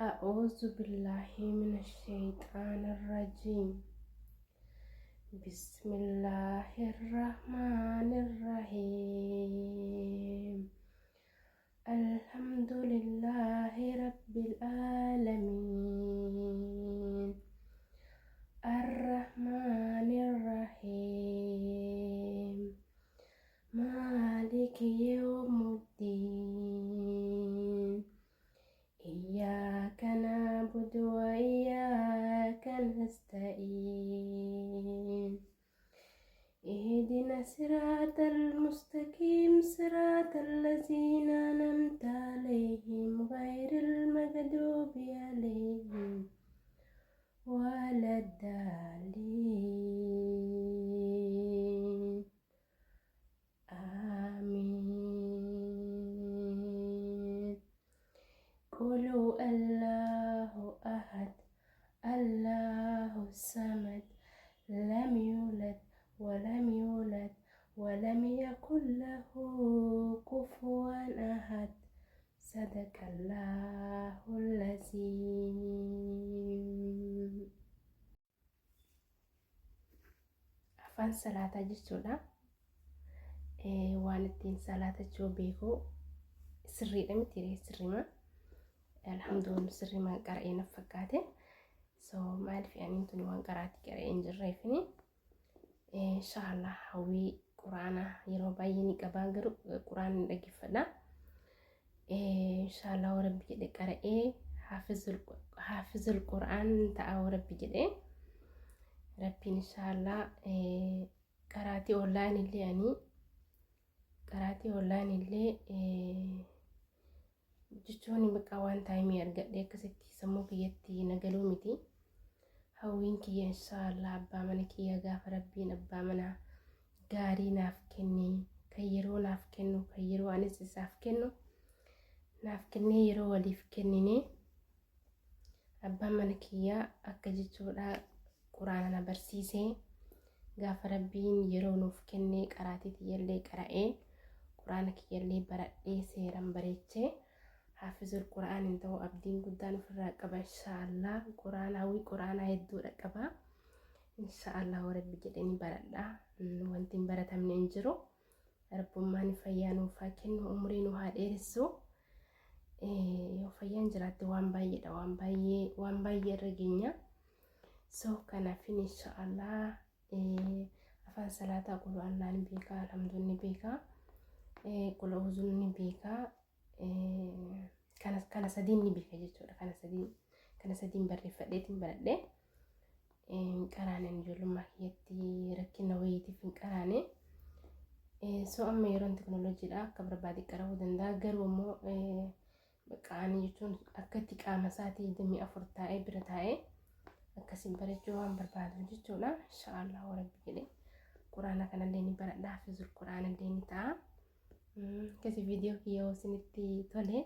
أعوذ بالله من الشيطان الرجيم. بسم الله الرحمن الرحيم. الحمد لله رب العالمين. الرحمن الرحيم. مالك يوم الدين. إياك نعبد وإياك نستعين. اهدنا الصراط المستقيم صراط الذين أنعمت عليهم غير المغضوب عليهم ولا الضالين. آمين. قولوا الله أحد الله الصمد لم يولد ولم يولد ولم يكن له كفوا أحد. صدق الله العظيم. afaan salaataa jechuudha. waan ittiin salaatachuu beeku sirriidha miti sirrima. alhamdulillah sirrima qara'ee na fakkaate. so maaliif aniin tuni waan qaraatti qara'ee hin jirreefini inshallah hawwii quraana yeroo baay'ee ni qabaa garuu quraana ni dhaggeeffadha. inshallah rabbi jedhe qara'ee haafizul quraan ta'a rabbi jedhe rabbiin inshallah qaraatii online illee jechuun bakka waan taayimii argadhe akkasitti sammuu kiyyatti nagaluu miti. hawwiin kiyya inshallah abbaa mana kiyya gaafa rabbiin abbaa mana gaarii naaf kenne kan yeroo naaf kennu kan yeroo anis isaaf kennu naaf kennee yeroo waliif kennine abbaan mana kiyya akka jechuudha quraana na barsiisee gaafa rabbiin yeroo nuuf kennee qaraatii tiyyallee qara'ee quraana kiyyallee baradhee seeran bareechee haafizul quraan hin ta'u abdiin guddaan ofirraa qaba inshallah. quraana hawwii quraanaa hedduudha qaba inshallah rabbi jedhanii baradha. wanti hin baratamne hin jiru. rabbummaan fayyaa nuuf haa kennu umrii nu haa dheeressu. yoo fayyaan jiraatte waan baay'eedha waan baay'ee irra geenya. so kanaaf inshallah afaan salaataa qulu allah ni beeka alhamdulillah ni beeka qulu uzun ni beeka kana sadiin ni beeka jechuudha. kana sadiin barreeffadheetiin baradhee qaraanen ijoollummaa kiyyatti rakkina wayiitiif hin qaraane. so amma yeroon teknooloojiidha akka barbaade qara'uu danda'a garuu immoo qaanii jechuun akkatti qaama isaatii 24 taa'ee bira taa'ee akkasiin barachuu waan barbaadu jechuudha. inshallah rabbi jedhe quraana kanallee ni baradha haafizul quraana illee ni ta'a. kasi viidiyoo kiyya isinitti tole